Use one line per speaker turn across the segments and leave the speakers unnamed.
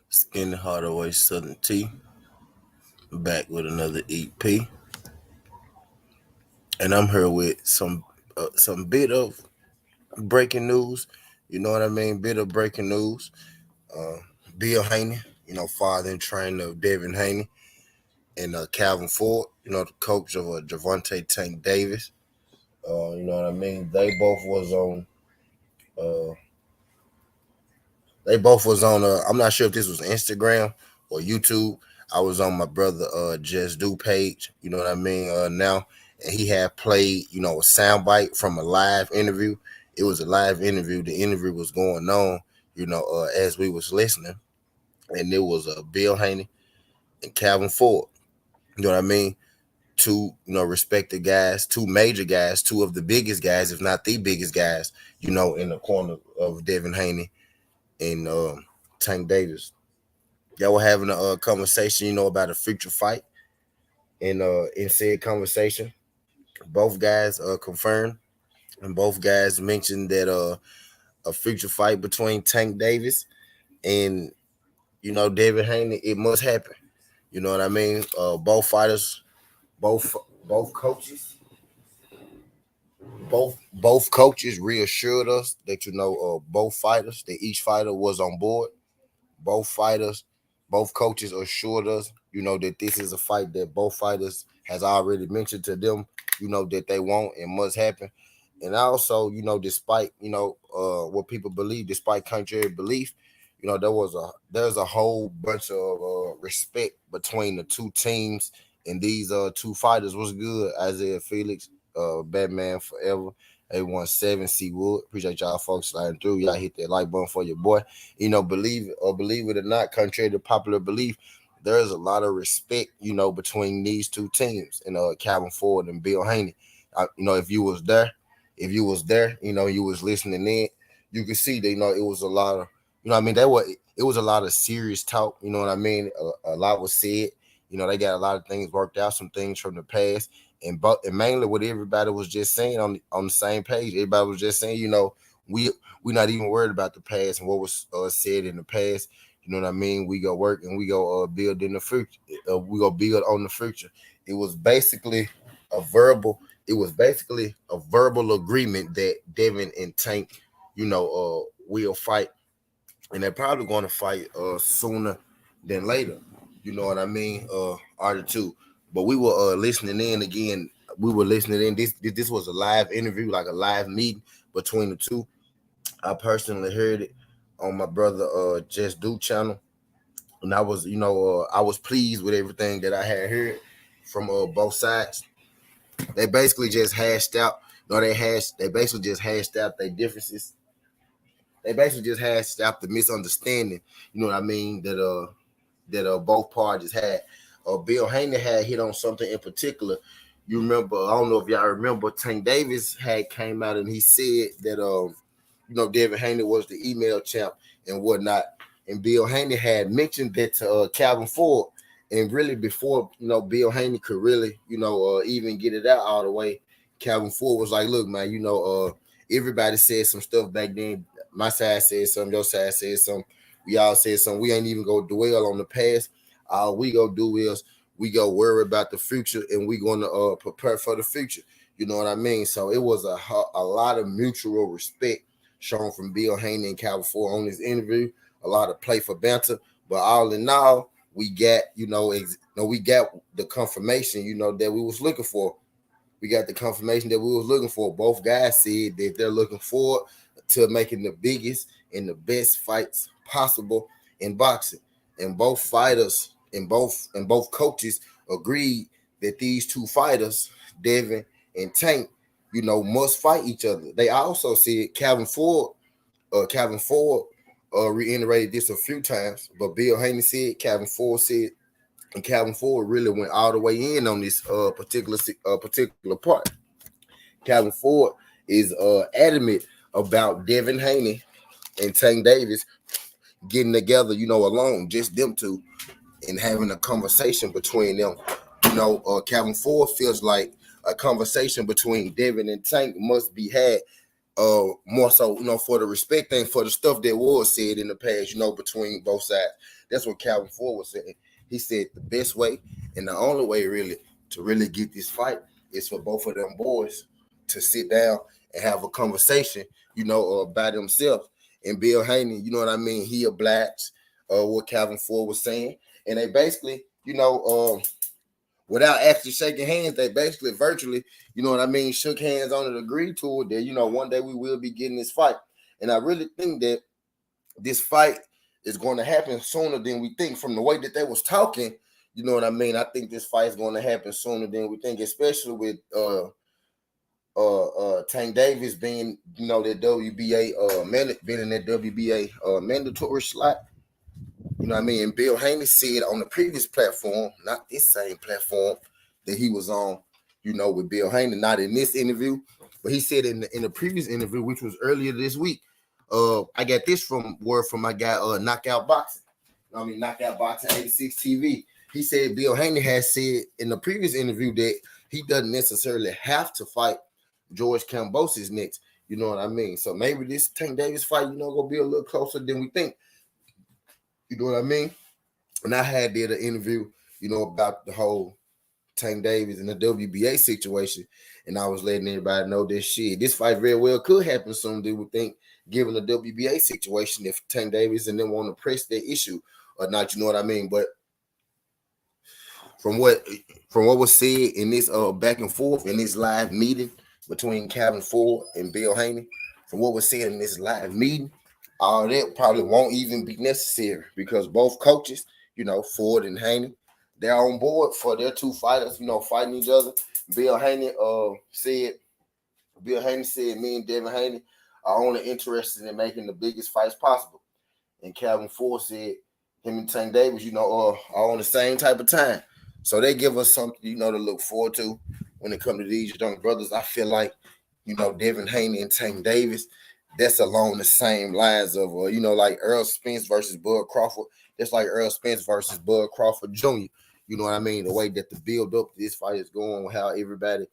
Skinny Hardaway Southern T back with another EP, and I'm here with some bit of breaking news. You know what I mean? Bit of breaking news. Uh, Bill Haney, father and trainer of Devin Haney, and Calvin Ford, the coach of Javante Tank Davis. You know what I mean? Uh, They both was on. I'm not sure if this was Instagram or YouTube. I was on my brother Just Do page. You know what I mean? Now, and he had played a soundbite from a live interview. It was a live interview. The interview was going on. As we was listening, and it was Bill Haney and Calvin Ford. You know what I mean? Two respected guys, two major guys, two of the biggest guys, if not the biggest guys. In the corner of Devin Haney and Tank Davis. Y'all were having a conversation, about a future fight. And in said conversation, both guys confirmed, and both guys mentioned that a future fight between Tank Davis and David Haney, it must happen. You know what I mean? Both fighters, both both coaches, both coaches reassured us that both fighters, that each fighter was on board. Both fighters, both coaches assured us, that this is a fight that both fighters has already mentioned to them, that they want and must happen. And also, despite, what people believe, despite contrary belief, there's a whole bunch of respect between the two teams and these two fighters. What's good, Isaiah Felix, Batman Forever, A17 C Wood. Appreciate y'all folks sliding through. Y'all hit that like button for your boy. Believe it or believe it or not, contrary to popular belief, there is a lot of respect, between these two teams and Calvin Ford and Bill Haney. If you was there, you was listening in, you could see that, it was a lot of, it was a lot of serious talk, you know what I mean? A lot was said, they got a lot of things worked out, some things from the past, and mainly what everybody was just saying on the same page. Everybody was just saying, we're not even worried about the past and what was said in the past. You know what I mean? We go work and we go build in the future. We go build on the future. It was basically a verbal. It was basically a verbal agreement that Devin and Tank, will fight, and they're probably going to fight sooner than later. You know what I mean? Are the two. But we were listening in again. We were listening in. This was a live interview, like a live meeting between the two. I personally heard it on my brother Just Do channel, and I was pleased with everything that I had heard from both sides. They basically just hashed out. They basically just hashed out their differences. They basically just hashed out the misunderstanding. You know what I mean? That both parties had. Bill Haney had hit on something in particular. You remember? I don't know if y'all remember. Tank Davis had came out and he said that Devin Haney was the email champ and whatnot. And Bill Haney had mentioned that to Calvin Ford. And really, before Bill Haney could really even get it out all the way, Calvin Ford was like, "Look, man, everybody said some stuff back then. My side said something, your side said something. We all said something. We ain't even go dwell on the past. All we go do is we go worry about the future, and we gonna prepare for the future. You know what I mean? So it was a lot of mutual respect shown from Bill Haney and Calvin Ford on this interview. A lot of play for banter, but all in all, we got we got the confirmation that we was looking for. We got the confirmation that we was looking for. Both guys said that they're looking forward to making the biggest and the best fights possible in boxing. And both fighters and both coaches agreed that these two fighters, Devin and Tank, must fight each other. They also said Calvin Ford reiterated this a few times, but Bill Haney said, Calvin Ford said, and Calvin Ford really went all the way in on this particular part. Calvin Ford is adamant about Devin Haney and Tank Davis getting together, alone, just them two, and having a conversation between them. Calvin Ford feels like a conversation between Devin and Tank must be had. more so, for the respect thing, for the stuff that was said in the past, between both sides. That's what Calvin Ford was saying. He said the best way and the only way really to really get this fight is for both of them boys to sit down and have a conversation, by themselves. And Bill Haney, you know what I mean? He obliged what Calvin Ford was saying. And they basically, without actually shaking hands, they basically virtually, shook hands on it, agreed to it that, one day we will be getting this fight. And I really think that this fight is going to happen sooner than we think from the way that they was talking. You know what I mean? I think this fight is going to happen sooner than we think, especially with Tank Davis being, that WBA being in that WBA mandatory slot. You know what I mean? And Bill Haney said on the previous platform, not this same platform that he was on, with Bill Haney, not in this interview, but he said in the previous interview, which was earlier this week, I got this word from my guy, Knockout Boxing. Knockout Boxing 86 TV. He said Bill Haney has said in the previous interview that he doesn't necessarily have to fight George Kambosos next. You know what I mean? So maybe this Tank Davis fight, gonna be a little closer than we think. You know what I mean? And I did an interview, about the whole Tank Davis and the WBA situation, and I was letting everybody know this fight very well could happen soon. They would think, given the WBA situation, if Tank Davis and them want to press that issue or not. You know what I mean? But from what was said in this back and forth in this live meeting between Calvin Ford and Bill Haney, from what was said in this live meeting, all that probably won't even be necessary because both coaches, Ford and Haney, they're on board for their two fighters, fighting each other. Bill Haney said, me and Devin Haney are only interested in making the biggest fights possible. And Calvin Ford said him and Tank Davis, are on the same type of time. So they give us something, to look forward to when it comes to these young brothers. I feel like, Devin Haney and Tank Davis, that's along the same lines of, like Earl Spence versus Bud Crawford. That's like Earl Spence versus Bud Crawford Jr. You know what I mean? The way that the build up to this fight is going, how everybody,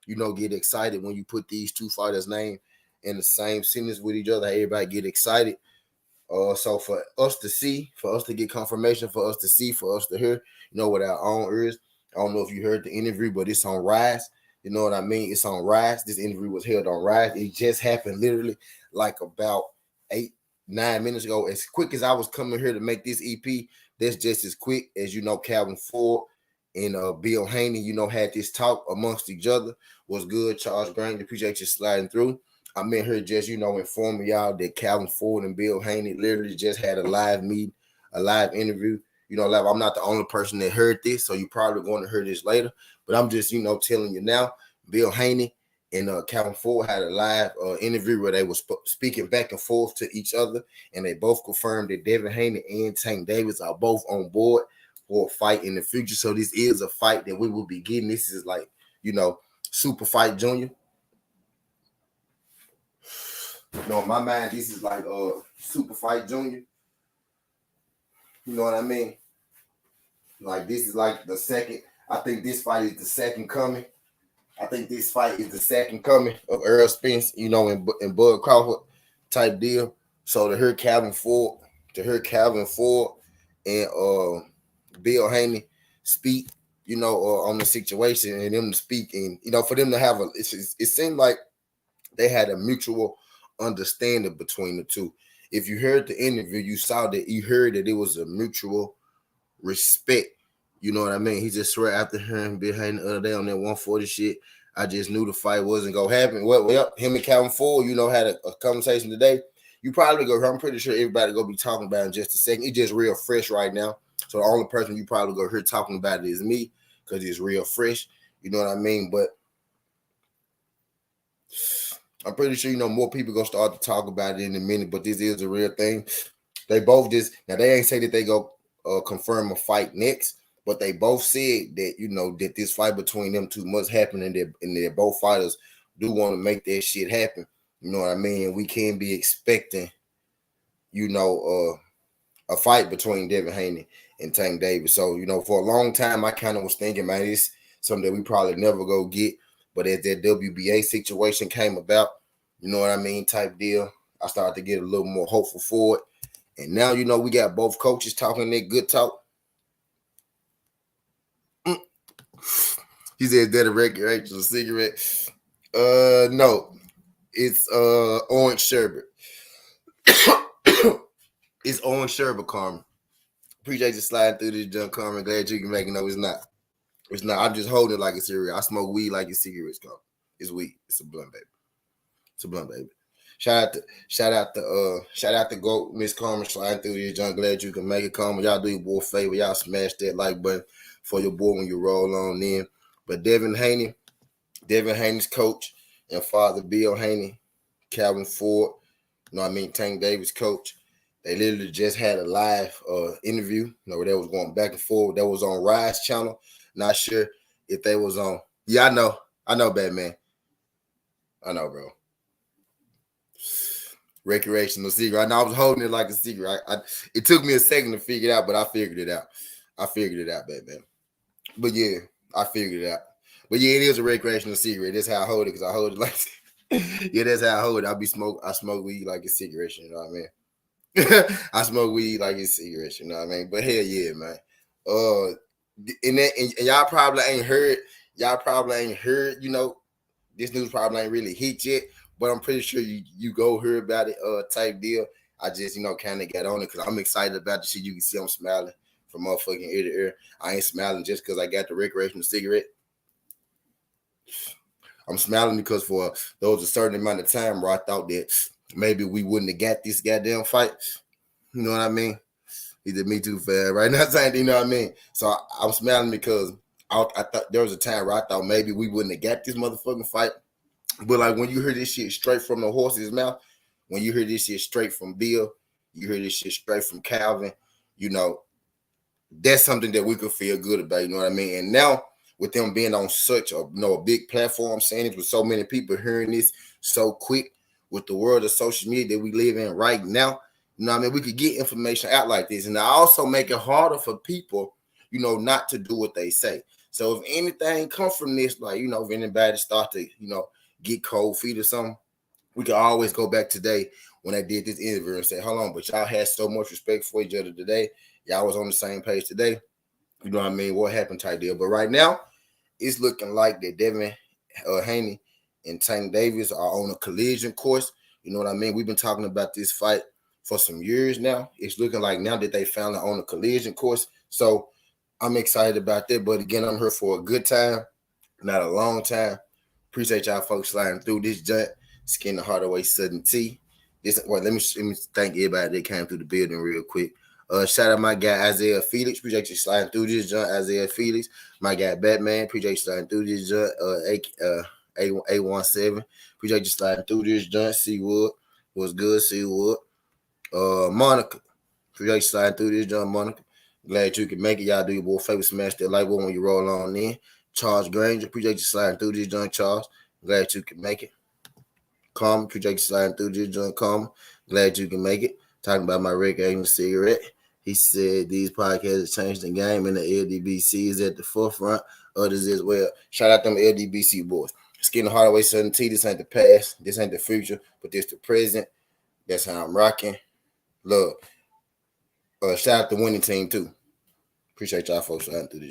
get excited when you put these two fighters' name in the same sentence with each other. Everybody get excited. So for us to see, for us to get confirmation, for us to see, for us to hear, with our own ears. I don't know if you heard the interview, but it's on Rise. You know what I mean? It's on Rise. This interview was held on Rise. It just happened literally like about 8-9 minutes ago. As quick as I was coming here to make this EP, that's just as quick as, Calvin Ford and Bill Haney, had this talk amongst each other. Was good. Charles Grant, appreciate you sliding through. I'm in here just, informing y'all that Calvin Ford and Bill Haney literally just had a live meeting, a live interview. Like I'm not the only person that heard this, so you're probably going to hear this later. But I'm just, telling you now, Bill Haney and Calvin Ford had a live interview where they were speaking back and forth to each other, and they both confirmed that Devin Haney and Tank Davis are both on board for a fight in the future. So this is a fight that we will be getting. This is like, Super Fight Junior. In my mind, this is like Super Fight Junior. You know what I mean? Like this is like the second. I think this fight is the second coming. I think this fight is the second coming of Earl Spence, and Bud Crawford type deal. So to hear Calvin Ford and Bill Haney speak, on the situation and them to speak, and for them to have it seemed like they had a mutual understanding between the two. If you heard the interview, you heard that it was a mutual respect. You know what I mean? He just swear after hearing Bill Haney the other day on that 140 shit, I just knew the fight wasn't gonna happen. Well, him and Calvin Ford, had a conversation today. You probably go. I'm pretty sure everybody gonna be talking about it in just a second. It's just real fresh right now. So the only person you probably go hear talking about it is me because it's real fresh. You know what I mean? But I'm pretty sure more people gonna start to talk about it in a minute. But this is a real thing. They both now they ain't say that they go confirm a fight next. But they both said that, that this fight between them two must happen, and that both fighters do want to make that shit happen. You know what I mean? We can't be expecting, a fight between Devin Haney and Tank Davis. So, for a long time, I kind of was thinking, man, it's something that we probably never go get. But as that WBA situation came about, you know what I mean, type deal. I started to get a little more hopeful for it. And now, you know, we got both coaches talking that good talk. He said that a recreational cigarette. No. It's orange sherbet. It's orange sherbet, Carmen. Appreciate you sliding through this junk, Carmen. Glad you can make it. No, it's not. It's not. I'm just holding it like a cigarette. I smoke weed like it's cigarettes, Carmen. It's weed. It's a blunt, baby. It's a blunt, baby. Shout out to GOAT, Miss Carmen, sliding through this junk. Glad you can make it, Carmen. Y'all do your boy a favor. Y'all smash that like button for your boy when you roll on in. But Devin Haney's coach, and father Bill Haney, Calvin Ford, you know what I mean, Tank Davis coach. They literally just had a live interview, you know, where they was going back and forth. That was on Rise channel. Not sure if they was on. Yeah, I know, Batman. I know, bro. Recreational cigarette. I know I was holding it like a cigarette. It took me a second to figure it out, but I figured it out. Batman. But yeah, I figured it out. But yeah, it is a recreational cigarette. That's how I hold it, because I hold it like yeah, that's how I hold it. I smoke weed like a cigarette, you know what I mean? I smoke weed like it's cigarettes, you know what I mean? But hell yeah, man. And y'all probably ain't heard, you know, this news probably ain't really hit yet, but I'm pretty sure you go hear about it, type deal. I just, you know, kind of got on it because I'm excited about the shit. You can see I'm smiling from motherfucking ear to ear. I ain't smiling just because I got the recreational cigarette. I'm smiling because for there was a certain amount of time where I thought that maybe we wouldn't have got this goddamn fight. You know what I mean? He did me too fast right now, saying, you know what I mean? So I'm smiling because I thought there was a time where I thought maybe we wouldn't have got this motherfucking fight. But like when you hear this shit straight from the horse's mouth, when you hear this shit straight from Bill, you hear this shit straight from Calvin, you know, that's something that we could feel good about, you know what I mean? And now with them being on such a a big platform, saying it with so many people hearing this so quick, with the world of social media that we live in right now, you know what I mean? We could get information out like this. And I also make it harder for people, you know, not to do what they say. So if anything comes from this, like, you know, if anybody start to, you know, get cold feet or something, we can always go back today when I did this interview and say, hold on, but y'all had so much respect for each other today. Y'all was on the same page today. You know what I mean? What happened type deal. But right now, it's looking like that Devin Haney and Tank Davis are on a collision course. You know what I mean? We've been talking about this fight for some years now. It's looking like now that they found it on a collision course. So I'm excited about that. But again, I'm here for a good time, not a long time. Appreciate y'all folks sliding through this junk. Skin the Hardaway Sudden Tea. Let me thank everybody that came through the building real quick. Shout out my guy Isaiah Felix. Appreciate you sliding through this junk, Isaiah Felix. My guy Batman. Appreciate you sliding through this junk. A17. Appreciate you sliding through this junk. Seawood. What's good, Seawood? Monica. Appreciate you sliding through this junk, Monica. Glad you can make it. Y'all do your boy favor, smash that like button when you roll on in. Charles Granger. Appreciate you sliding through this junk, Charles. Glad you can make it. Calm. Appreciate you sliding through this junk, Calm. Glad you can make it. Talking about my recreational cigarette. He said these podcasts have changed the game, and the LDBC is at the forefront. Others as well. Shout out them LDBC boys. Skin the Hardaway Southern Tea. This ain't the past. This ain't the future, but this the present. That's how I'm rocking. Love. Shout out the winning team too. Appreciate y'all folks sliding through this.